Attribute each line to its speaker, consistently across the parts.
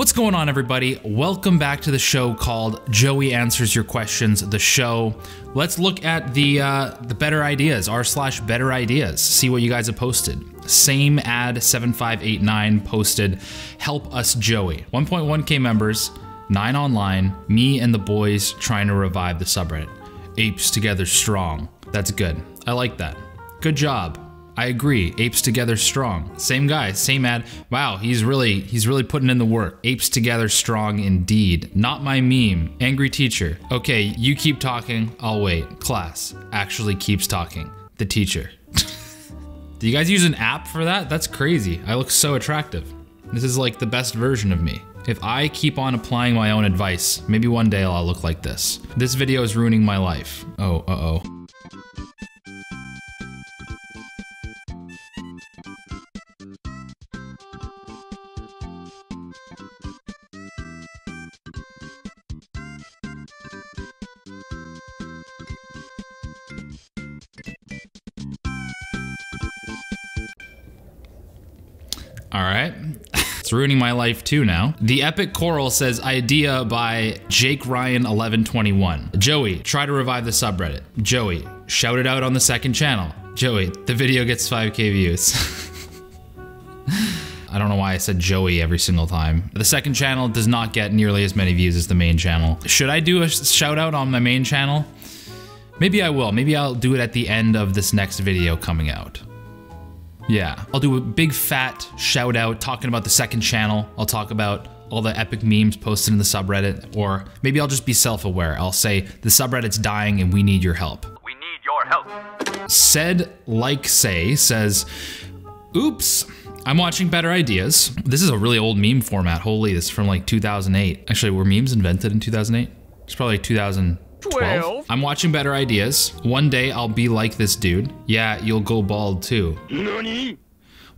Speaker 1: What's going on, everybody? Welcome back to the show called Joey Answers Your Questions, the show. Let's look at the better ideas, r/better ideas. See what you guys have posted. Same ad 7589 posted, help us Joey. 1.1k members, 9 online, me and the boys trying to revive the subreddit. Apes together strong. That's good. I like that. Good job. I agree. Apes together strong. Same guy, same ad. Wow, he's really putting in the work. Apes together strong indeed. Not my meme. Angry teacher. Okay, you keep talking. I'll wait. Class actually keeps talking. The teacher. Do you guys use an app for that? That's crazy. I look so attractive. This is like the best version of me. If I keep on applying my own advice, maybe one day I'll look like this. This video is ruining my life. Oh, uh-oh. All right, it's ruining my life too now. The Epic Coral says, idea by Jake Ryan 1121. Joey, try to revive the subreddit. Joey, shout it out on the second channel. Joey, the video gets 5k views. I don't know why I said Joey every single time. The second channel does not get nearly as many views as the main channel. Should I do a shout out on my main channel? Maybe I will. Maybe I'll do it at the end of this next video coming out. Yeah, I'll do a big fat shout out talking about the second channel. I'll talk about all the epic memes posted in the subreddit, or maybe I'll just be self-aware. I'll say the subreddit's dying and we need your help. We need your help. Said like say says, oops, I'm watching Better Ideas. This is a really old meme format. Holy, this is from like 2008. Actually, were memes invented in 2008? It's probably 2012. I'm watching Better Ideas. One day I'll be like this dude. Yeah, you'll go bald too. Nani?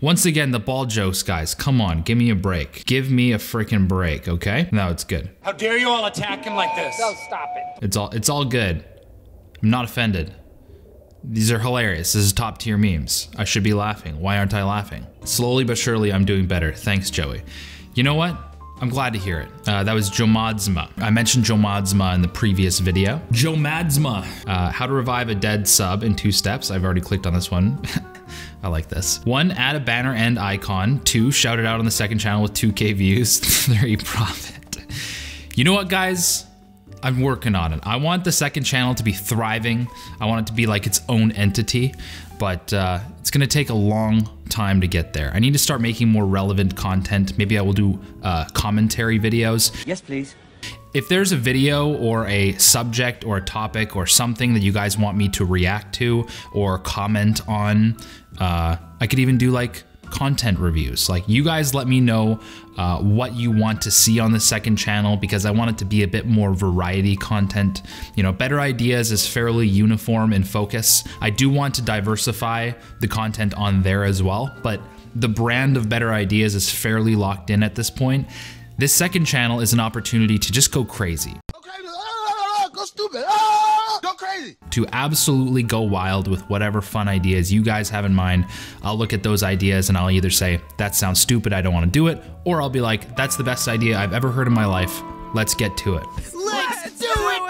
Speaker 1: Once again, the bald jokes, guys. Come on, give me a break. Give me a freaking break, okay? No, it's good.
Speaker 2: How dare you all attack him like this? No, stop it.
Speaker 1: It's all good. I'm not offended. These are hilarious. This is top tier memes. I should be laughing. Why aren't I laughing? Slowly but surely, I'm doing better. Thanks, Joey. You know what? I'm glad to hear it. That was Jomadzma. I mentioned Jomadzma in the previous video. Jomadzma. How to revive a dead sub in 2 steps. I've already clicked on this one. I like this. 1, add a banner and icon. 2, shout it out on the second channel with 2k views. 3, profit. You know what, guys? I'm working on it. I want the second channel to be thriving. I want it to be like its own entity, but it's gonna take a long time to get there. I need to start making more relevant content. Maybe I will do commentary videos.
Speaker 2: Yes, please.
Speaker 1: If there's a video or a subject or a topic or something that you guys want me to react to or comment on, I could even do like content reviews. Like, you guys let me know what you want to see on the second channel, because I want it to be a bit more variety content. You know, Better Ideas is fairly uniform in focus. I do want to diversify the content on there as well, but the brand of Better Ideas is fairly locked in at this point. This second channel is an opportunity to just go crazy.
Speaker 2: Go stupid. Go crazy.
Speaker 1: To absolutely go wild with whatever fun ideas you guys have in mind. I'll look at those ideas and I'll either say, that sounds stupid, I don't want to do it, or I'll be like, that's the best idea I've ever heard in my life. Let's get to it.
Speaker 2: Let's do it.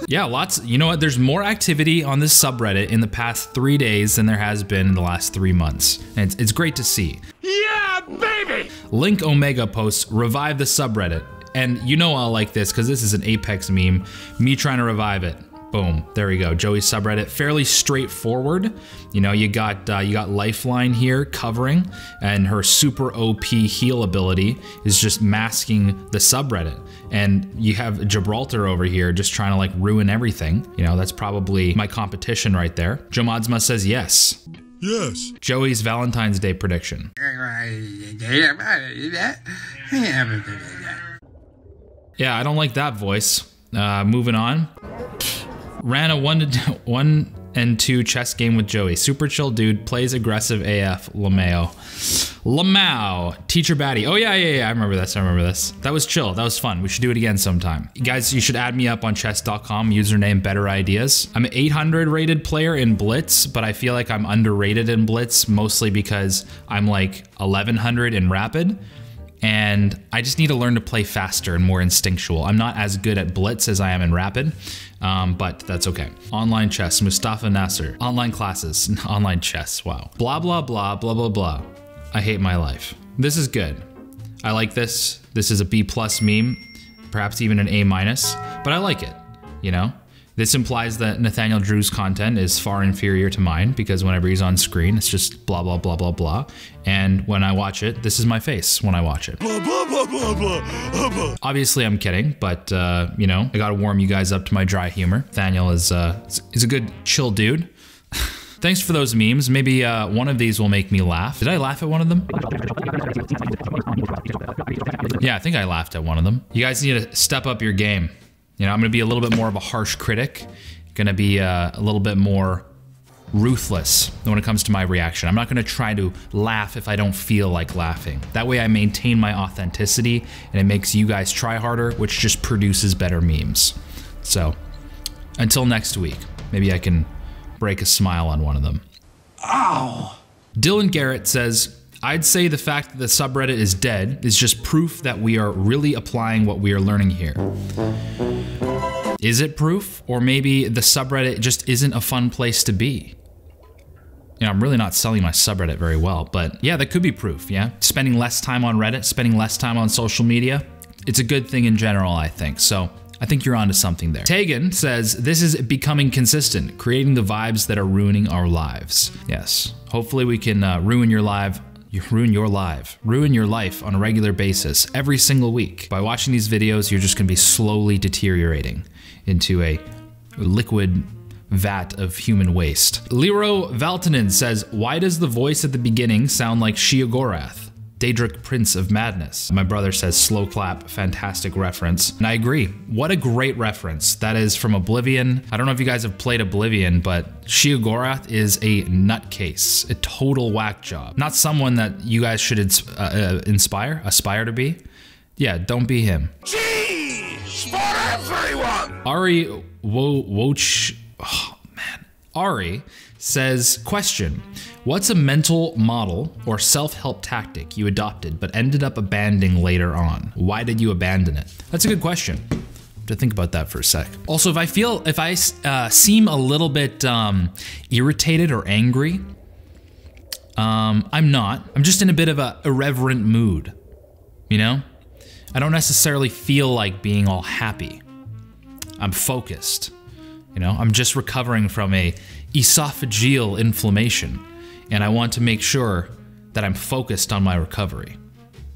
Speaker 1: Yeah, lots. You know what? There's more activity on this subreddit in the past 3 days than there has been in the last 3 months. And it's great to see.
Speaker 2: Yeah, baby.
Speaker 1: Link Omega posts, revive the subreddit. And you know I'll like this because this is an Apex meme. Me trying to revive it. Boom, there we go. Joey's subreddit, fairly straightforward. You know, you got Lifeline here covering, and her super OP heal ability is just masking the subreddit. And you have Gibraltar over here just trying to like ruin everything. You know, that's probably my competition right there. Jomadzma says yes.
Speaker 3: Yes.
Speaker 1: Joey's Valentine's Day prediction. Yeah, I don't like that voice. Moving on. Ran a 1 and 2 chess game with Joey. Super chill dude, plays aggressive AF. Lamau, teacher baddie. Oh yeah, I remember this, That was chill, that was fun. We should do it again sometime. Guys, you should add me up on chess.com, username Better Ideas. I'm an 800 rated player in Blitz, but I feel like I'm underrated in Blitz, mostly because I'm like 1100 in Rapid. and I just need to learn to play faster and more instinctual. I'm not as good at Blitz as I am in Rapid, but that's okay. Online chess, Mustafa Nasser. Online classes, online chess, wow. Blah, blah, blah, blah, blah, blah. I hate my life. This is good. I like this. This is a B+ meme, perhaps even an A-, but I like it, you know? This implies that Nathaniel Drew's content is far inferior to mine because whenever he's on screen, it's just blah, blah, blah, blah, blah. And when I watch it, this is my face when I watch it. Blah, blah, blah, blah, blah, blah. Obviously, I'm kidding, but, you know, I gotta warm you guys up to my dry humor. Nathaniel is a good, chill dude. Thanks for those memes. Maybe one of these will make me laugh. Did I laugh at one of them? Yeah, I think I laughed at one of them. You guys need to step up your game. You know, I'm gonna be a little bit more of a harsh critic, gonna be a little bit more ruthless when it comes to my reaction. I'm not gonna try to laugh if I don't feel like laughing. That way I maintain my authenticity and it makes you guys try harder, which just produces better memes. So, until next week, maybe I can break a smile on one of them. Ow! Dylan Garrett says, I'd say the fact that the subreddit is dead is just proof that we are really applying what we are learning here. Is it proof? Or maybe the subreddit just isn't a fun place to be? You know, I'm really not selling my subreddit very well, but yeah, that could be proof, yeah? Spending less time on Reddit, spending less time on social media, it's a good thing in general, I think. So I think you're onto something there. Tegan says, this is becoming consistent, creating the vibes that are ruining our lives. Yes, hopefully we can ruin your life on a regular basis every single week. By watching these videos, you're just gonna be slowly deteriorating into a liquid vat of human waste. Lero Valtanen says, why does the voice at the beginning sound like Sheogorath, Daedric Prince of Madness? My brother says slow clap, fantastic reference. And I agree, what a great reference. That is from Oblivion. I don't know if you guys have played Oblivion, but Sheogorath is a nutcase, a total whack job. Not someone that you guys should aspire to be. Yeah, don't be him. Cheese for everyone! Ari Ari says, question, what's a mental model or self-help tactic you adopted but ended up abandoning later on? Why did you abandon it? That's a good question. I have to think about that for a sec. Also, if I seem a little bit irritated or angry, I'm not. I'm just in a bit of a irreverent mood, you know? I don't necessarily feel like being all happy. I'm focused. You know, I'm just recovering from a esophageal inflammation, and I want to make sure that I'm focused on my recovery.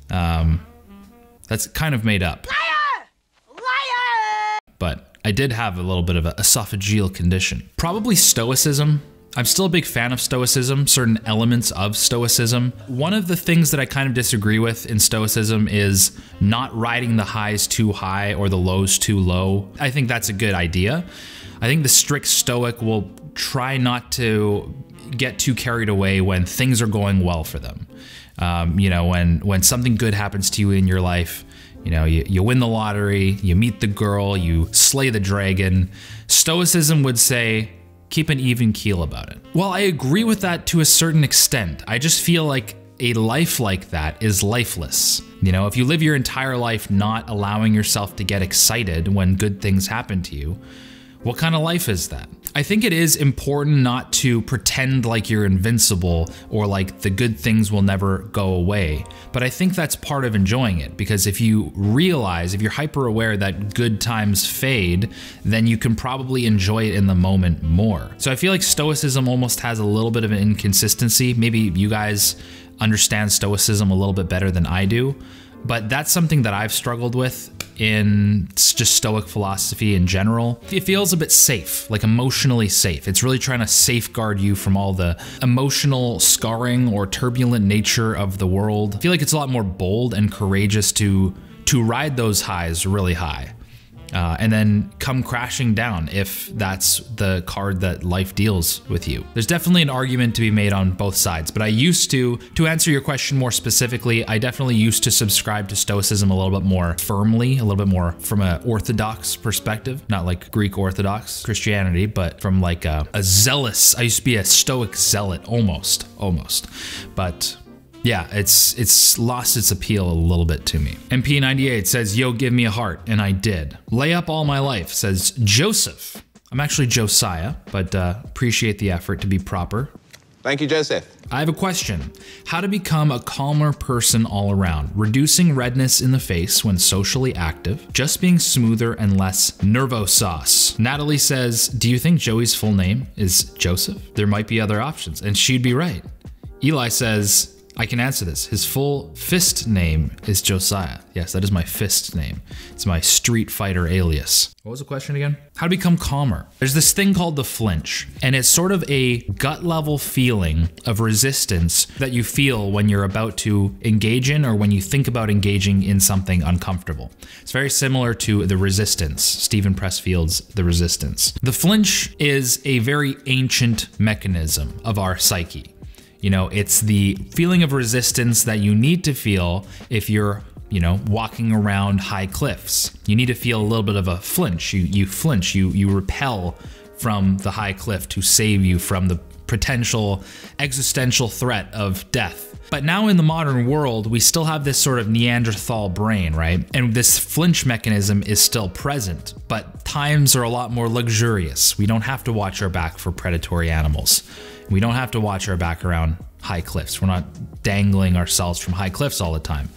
Speaker 1: That's kind of made up. Liar! Liar! But I did have a little bit of an esophageal condition. Probably Stoicism. I'm still a big fan of Stoicism, certain elements of Stoicism. One of the things that I kind of disagree with in Stoicism is not riding the highs too high or the lows too low. I think that's a good idea. I think the strict Stoic will try not to get too carried away when things are going well for them. You know, when something good happens to you in your life, you know, you win the lottery, you meet the girl, you slay the dragon. Stoicism would say, keep an even keel about it. Well, I agree with that to a certain extent. I just feel like a life like that is lifeless. You know, if you live your entire life not allowing yourself to get excited when good things happen to you, what kind of life is that? I think it is important not to pretend like you're invincible or like the good things will never go away. But I think that's part of enjoying it, because if you realize, if you're hyper aware that good times fade, then you can probably enjoy it in the moment more. So I feel like Stoicism almost has a little bit of an inconsistency. Maybe you guys understand Stoicism a little bit better than I do, but that's something that I've struggled with in just Stoic philosophy in general. It feels a bit safe, like emotionally safe. It's really trying to safeguard you from all the emotional scarring or turbulent nature of the world. I feel like it's a lot more bold and courageous to ride those highs really high. And then come crashing down if that's the card that life deals with you. There's definitely an argument to be made on both sides, but I used to answer your question more specifically, I definitely used to subscribe to Stoicism a little bit more firmly, a little bit more from an Orthodox perspective, not like Greek Orthodox Christianity, but from like a zealous, I used to be a Stoic zealot, almost. But Yeah, it's lost its appeal a little bit to me. MP98 says, yo, give me a heart, and I did. Lay up all my life, says Joseph. I'm actually Josiah, but appreciate the effort to be proper.
Speaker 3: Thank you, Joseph.
Speaker 1: I have a question. How to become a calmer person all around? Reducing redness in the face when socially active, just being smoother and less nervosauce. Natalie says, do you think Joey's full name is Joseph? There might be other options, and she'd be right. Eli says, I can answer this. His full fist name is Josiah. Yes, that is my fist name. It's my Street Fighter alias. What was the question again? How to become calmer. There's this thing called the flinch, and it's sort of a gut level feeling of resistance that you feel when you're about to engage in or when you think about engaging in something uncomfortable. It's very similar to The Resistance, Stephen Pressfield's The Resistance. The flinch is a very ancient mechanism of our psyche. You know, it's the feeling of resistance that you need to feel if you're, you know, walking around high cliffs. You need to feel a little bit of a flinch. You flinch, you repel from the high cliff to save you from the potential existential threat of death. But now in the modern world, we still have this sort of Neanderthal brain, right? And this flinch mechanism is still present, but times are a lot more luxurious. We don't have to watch our back for predatory animals. We don't have to watch our back around high cliffs. We're not dangling ourselves from high cliffs all the time.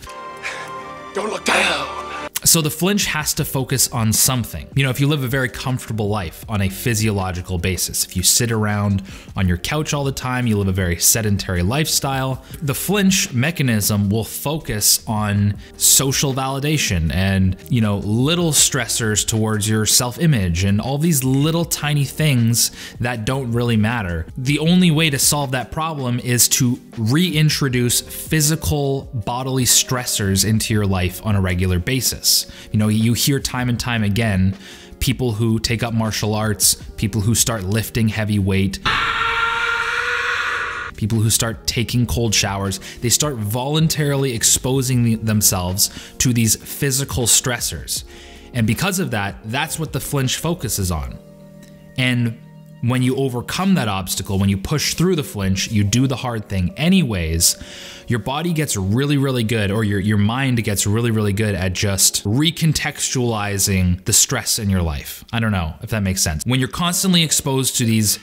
Speaker 2: Don't look down.
Speaker 1: So the flinch has to focus on something. You know, if you live a very comfortable life on a physiological basis, if you sit around on your couch all the time, you live a very sedentary lifestyle, the flinch mechanism will focus on social validation and, you know, little stressors towards your self-image and all these little tiny things that don't really matter. The only way to solve that problem is to reintroduce physical bodily stressors into your life on a regular basis. You know, you hear time and time again, people who take up martial arts, people who start lifting heavy weight, people who start taking cold showers, they start voluntarily exposing themselves to these physical stressors. And because of that, that's what the flinch focuses on. And when you overcome that obstacle, when you push through the flinch, you do the hard thing anyways, your body gets really, really good, or your mind gets really, really good at just recontextualizing the stress in your life. I don't know if that makes sense. When you're constantly exposed to these,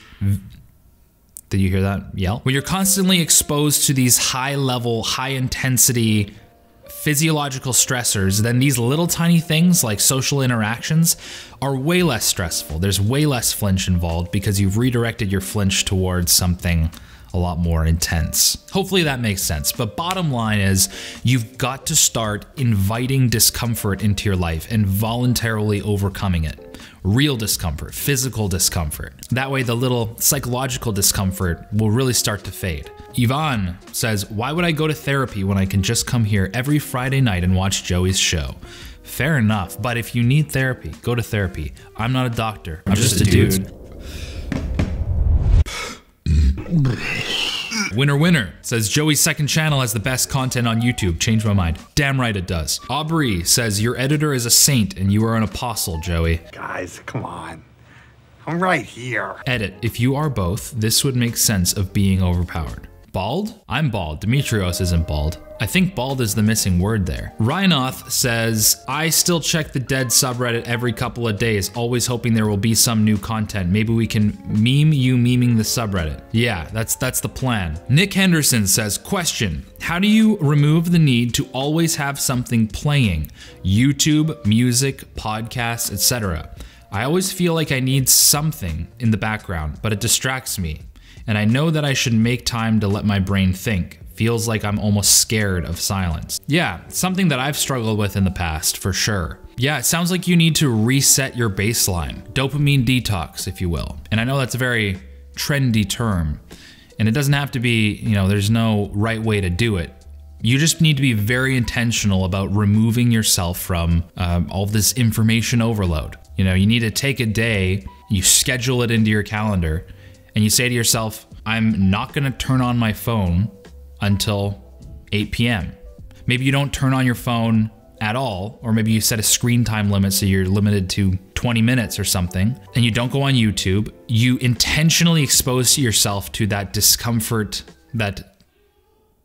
Speaker 1: did you hear that yell? When you're constantly exposed to these high level, high intensity physiological stressors, then these little tiny things like social interactions are way less stressful. There's way less flinch involved because you've redirected your flinch towards something a lot more intense. Hopefully that makes sense. But bottom line is you've got to start inviting discomfort into your life and voluntarily overcoming it. Real discomfort, physical discomfort. That way the little psychological discomfort will really start to fade. Yvonne says, why would I go to therapy when I can just come here every Friday night and watch Joey's show? Fair enough, but if you need therapy, go to therapy. I'm not a doctor, I'm just a dude. Winner says, Joey's second channel has the best content on YouTube. Changed my mind. Damn right it does. Aubrey says, your editor is a saint and you are an apostle, Joey.
Speaker 2: Guys, come on. I'm right here.
Speaker 1: Edit, if you are both, this would make sense of being overpowered. Bald? I'm bald. Demetrios isn't bald. I think bald is the missing word there. Rhinoth says, I still check the dead subreddit every couple of days, always hoping there will be some new content. Maybe we can meme you memeing the subreddit. Yeah, that's the plan. Nick Henderson says, question, how do you remove the need to always have something playing? YouTube, music, podcasts, etc. I always feel like I need something in the background, but it distracts me. And I know that I should make time to let my brain think. Feels like I'm almost scared of silence. Yeah, something that I've struggled with in the past, for sure. Yeah, it sounds like you need to reset your baseline. Dopamine detox, if you will. And I know that's a very trendy term. And it doesn't have to be, you know, there's no right way to do it. You just need to be very intentional about removing yourself from all this information overload. You know, you need to take a day, you schedule it into your calendar, and you say to yourself, I'm not gonna turn on my phone until 8 p.m. Maybe you don't turn on your phone at all, or maybe you set a screen time limit so you're limited to 20 minutes or something, and you don't go on YouTube. You intentionally expose yourself to that discomfort, that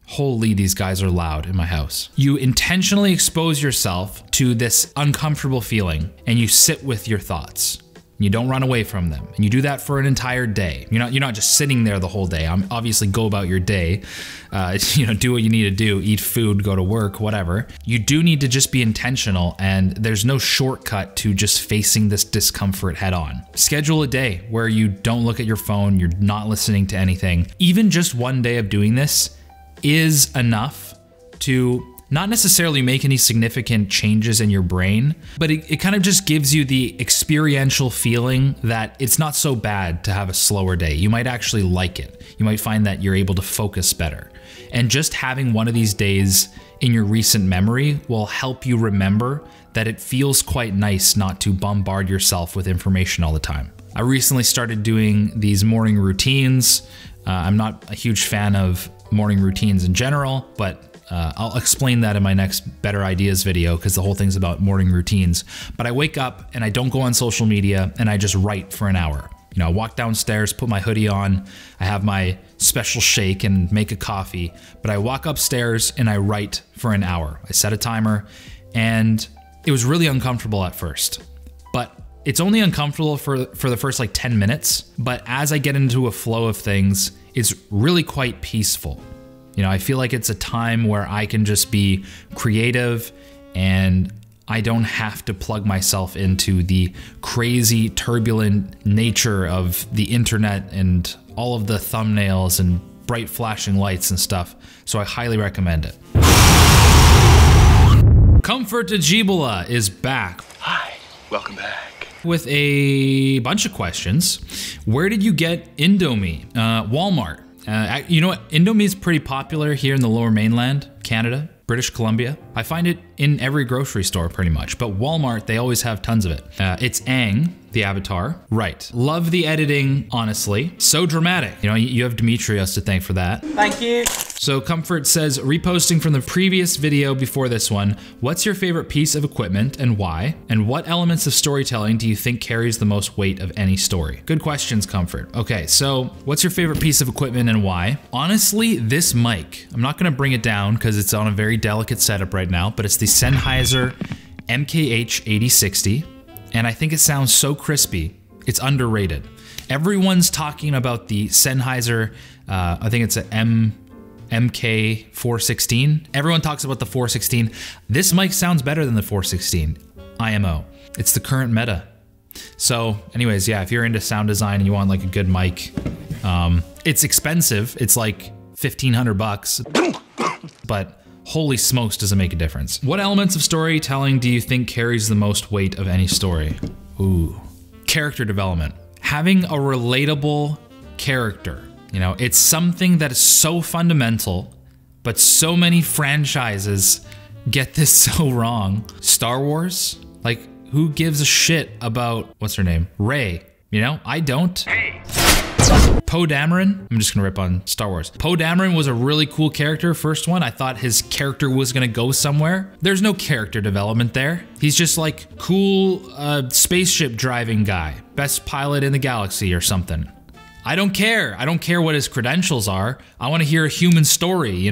Speaker 1: Holy, these guys are loud in my house. You intentionally expose yourself to this uncomfortable feeling and you sit with your thoughts. You don't run away from them. And you do that for an entire day. You're not just sitting there the whole day. Obviously go about your day, do what you need to do, eat food, go to work, whatever. You do need to just be intentional, and there's no shortcut to just facing this discomfort head on. Schedule a day where you don't look at your phone, you're not listening to anything. Even just one day of doing this is enough to not necessarily make any significant changes in your brain, but it kind of just gives you the experiential feeling that it's not so bad to have a slower day. You might actually like it. You might find that you're able to focus better. And just having one of these days in your recent memory will help you remember that it feels quite nice not to bombard yourself with information all the time. I recently started doing these morning routines. I'm not a huge fan of morning routines in general, but I'll explain that in my next Better Ideas video because the whole thing's about morning routines. But I wake up and I don't go on social media and I just write for an hour. I walk downstairs, put my hoodie on, I have my special shake and make a coffee, but I walk upstairs and I write for an hour. I set a timer and it was really uncomfortable at first, but it's only uncomfortable for the first like 10 minutes. But as I get into a flow of things, it's really quite peaceful. I feel like it's a time where I can just be creative and I don't have to plug myself into the crazy, turbulent nature of the internet and all of the thumbnails and bright flashing lights and stuff. So I highly recommend it. Comfort Ejibula is back.
Speaker 3: Hi, welcome back.
Speaker 1: With a bunch of questions. Where did you get Indomie? Walmart. You know what? Indomie is pretty popular here in the Lower Mainland, Canada, British Columbia. I find it in every grocery store pretty much, but Walmart, they always have tons of it. It's Aang, the avatar. Right. Love the editing, honestly. So dramatic. You have Demetrius to thank for that.
Speaker 4: Thank you.
Speaker 1: So Comfort says, reposting from the previous video before this one, what's your favorite piece of equipment and why? And what elements of storytelling do you think carries the most weight of any story? Good questions, Comfort. Okay, so what's your favorite piece of equipment and why? Honestly, this mic, I'm not gonna bring it down because it's on a very delicate setup right now, but it's the Sennheiser MKH8060, and I think it sounds so crispy. It's underrated. Everyone's talking about the Sennheiser, I think it's a MK416. Everyone talks about the 416. This mic sounds better than the 416 IMO. It's the current meta. So anyways, yeah, if you're into sound design and you want like a good mic, it's expensive. It's like 1,500 bucks, but holy smokes, does it make a difference. What elements of storytelling do you think carries the most weight of any story? Ooh, character development. Having a relatable character. It's something that is so fundamental, but so many franchises get this so wrong. Star Wars? Like, who gives a shit about, what's her name? Rey. I don't.
Speaker 3: Hey.
Speaker 1: Poe Dameron, I'm just gonna rip on Star Wars. Poe Dameron was a really cool character, first one. I thought his character was gonna go somewhere. There's no character development there. He's just like cool spaceship driving guy. Best pilot in the galaxy or something. I don't care. I don't care what his credentials are. I want to hear a human story,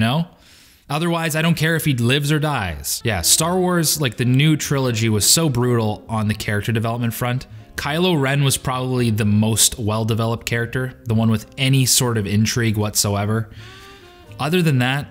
Speaker 1: Otherwise, I don't care if he lives or dies. Yeah, Star Wars, like the new trilogy, was so brutal on the character development front. Kylo Ren was probably the most well-developed character, the one with any sort of intrigue whatsoever. Other than that,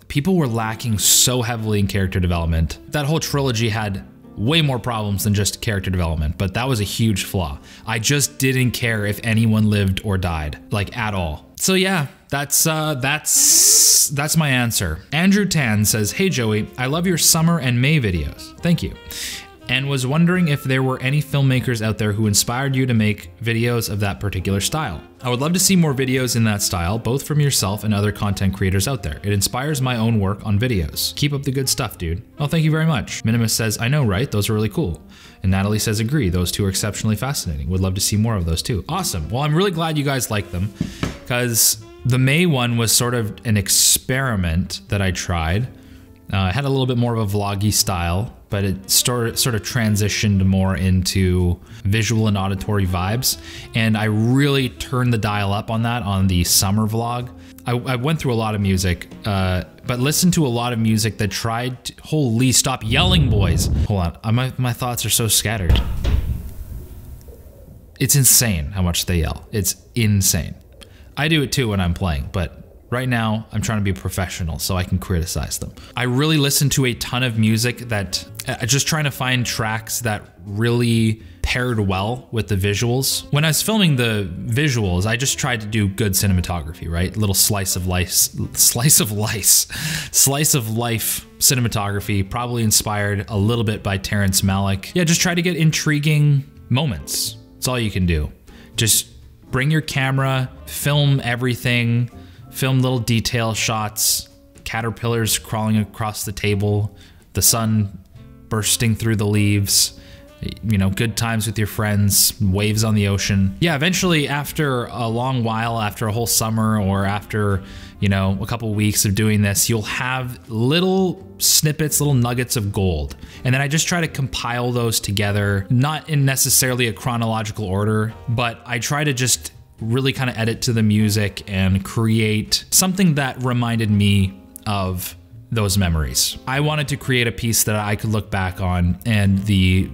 Speaker 1: people were lacking so heavily in character development. That whole trilogy had way more problems than just character development, but that was a huge flaw. I just didn't care if anyone lived or died, like at all. So yeah, that's my answer. Andrew Tan says, hey Joey, I love your summer and May videos. Thank you. And was wondering if there were any filmmakers out there who inspired you to make videos of that particular style. I would love to see more videos in that style, both from yourself and other content creators out there. It inspires my own work on videos. Keep up the good stuff, dude. Oh, thank you very much. Minimus says, I know, right? Those are really cool. And Natalie says, agree. Those two are exceptionally fascinating. Would love to see more of those too. Awesome. Well, I'm really glad you guys like them because the May one was sort of an experiment that I tried. It had a little bit more of a vloggy style, but it sort of transitioned more into visual and auditory vibes. And I really turned the dial up on that on the summer vlog. I went through a lot of music, but listened to a lot of music that tried to, holy, stop yelling, boys. Hold on, my thoughts are so scattered. It's insane how much they yell. It's insane. I do it too when I'm playing, but right now I'm trying to be a professional so I can criticize them. I really listen to a ton of music that, just trying to find tracks that really paired well with the visuals. When I was filming the visuals, I just tried to do good cinematography, right? Little slice of life cinematography, probably inspired a little bit by Terrence Malick. Yeah, just try to get intriguing moments. That's all you can do. Just bring your camera, film everything, film little detail shots, caterpillars crawling across the table, the sun bursting through the leaves, you know, good times with your friends, waves on the ocean. Yeah, eventually after a long while, after a whole summer or after, you know, a couple weeks of doing this, you'll have little snippets, little nuggets of gold. And then I just try to compile those together, not in necessarily a chronological order, but I try to just really kind of edit to the music and create something that reminded me of those memories. I wanted to create a piece that I could look back on, and the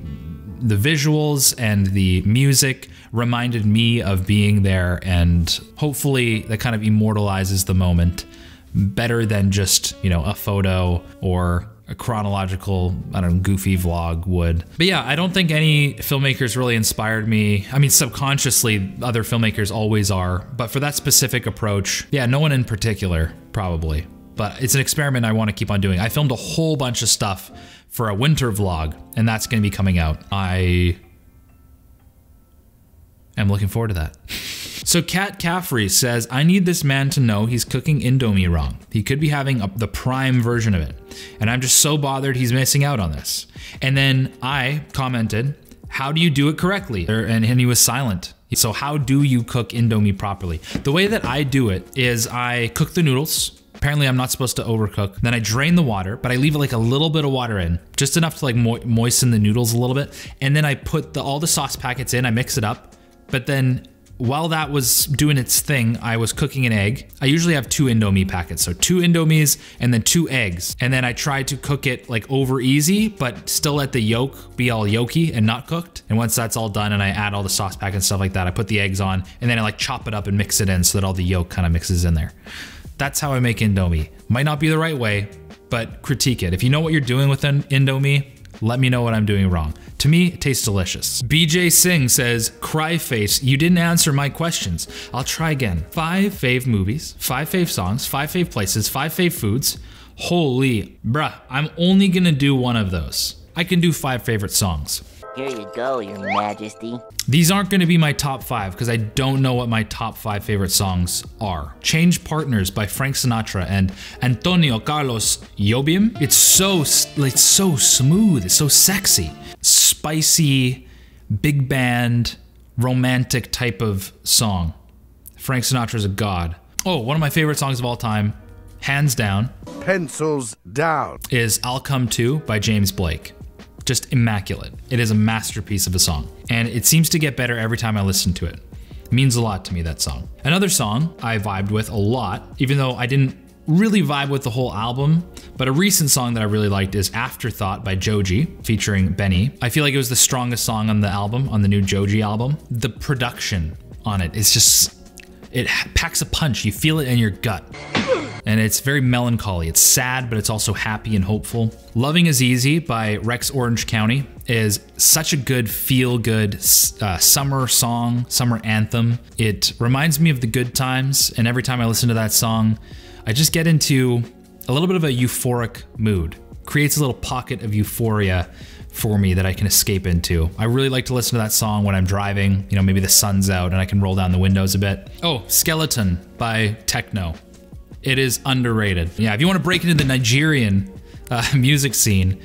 Speaker 1: visuals and the music reminded me of being there, and hopefully that kind of immortalizes the moment better than just, you know, a photo or a chronological, I don't know, goofy vlog would. But yeah, I don't think any filmmakers really inspired me. I mean, subconsciously, other filmmakers always are, but for that specific approach, yeah, no one in particular, probably. But it's an experiment I want to keep on doing. I filmed a whole bunch of stuff for a winter vlog, and that's going to be coming out. I am looking forward to that. So Kat Caffrey says, I need this man to know he's cooking Indomie wrong. He could be having the prime version of it. And I'm just so bothered he's missing out on this. And then I commented, how do you do it correctly? And he was silent. So how do you cook Indomie properly? The way that I do it is I cook the noodles. Apparently I'm not supposed to overcook. Then I drain the water, but I leave like a little bit of water in, just enough to like moisten the noodles a little bit. And then I put all the sauce packets in, I mix it up. But then while that was doing its thing, I was cooking an egg. I usually have 2 Indomie packets, so 2 Indomies and then 2 eggs. And then I tried to cook it like over easy, but still let the yolk be all yolky and not cooked. And once that's all done and I add all the sauce packets and stuff like that, I put the eggs on and then I like chop it up and mix it in so that all the yolk kind of mixes in there. That's how I make Indomie. Might not be the right way, but critique it. If you know what you're doing with an Indomie, let me know what I'm doing wrong. To me, it tastes delicious. BJ Singh says, cry face, you didn't answer my questions. I'll try again. 5 fave movies, 5 fave songs, 5 fave places, 5 fave foods. Holy, bruh, I'm only gonna do one of those. I can do 5 favorite songs.
Speaker 4: Here you go, Your Majesty.
Speaker 1: These aren't gonna be my top 5 because I don't know what my top 5 favorite songs are. Change Partners by Frank Sinatra and Antonio Carlos Jobim. It's so smooth, it's so sexy. Spicy, big band, romantic type of song. Frank Sinatra's a god. Oh, one of my favorite songs of all time, hands down.
Speaker 2: Pencils down.
Speaker 1: Is I'll Come Too by James Blake. Just immaculate. It is a masterpiece of a song. And it seems to get better every time I listen to it. It means a lot to me, that song. Another song I vibed with a lot, even though I didn't really vibe with the whole album, but a recent song that I really liked is Afterthought by Joji, featuring Benny. I feel like it was the strongest song on the album, on the new Joji album. The production on it is just, it packs a punch. You feel it in your gut. And it's very melancholy. It's sad, but it's also happy and hopeful. Loving Is Easy by Rex Orange County is such a good feel-good summer song, summer anthem. It reminds me of the good times, and every time I listen to that song, I just get into a little bit of a euphoric mood. Creates a little pocket of euphoria for me that I can escape into. I really like to listen to that song when I'm driving, you know, maybe the sun's out and I can roll down the windows a bit. Oh, Skeleton by Techno. It is underrated. Yeah, if you want to break into the Nigerian music scene,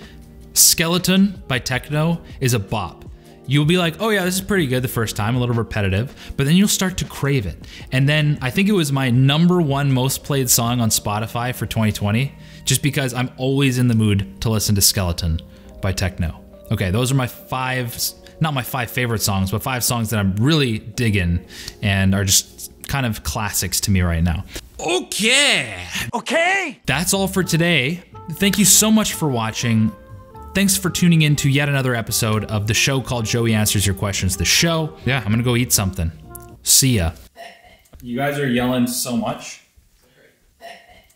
Speaker 1: Skeleton by Techno is a bop. You'll be like, oh yeah, this is pretty good the first time, a little repetitive, but then you'll start to crave it. And then I think it was my #1 most played song on Spotify for 2020, just because I'm always in the mood to listen to Skeleton by Techno. Okay, those are my 5, not my 5 favorite songs, but 5 songs that I'm really digging and are just kind of classics to me right now. Okay.
Speaker 2: Okay?
Speaker 1: That's all for today. Thank you so much for watching. Thanks for tuning in to yet another episode of the show called Joey Answers Your Questions. The show. Yeah, I'm gonna go eat something. See ya. You guys are yelling so much.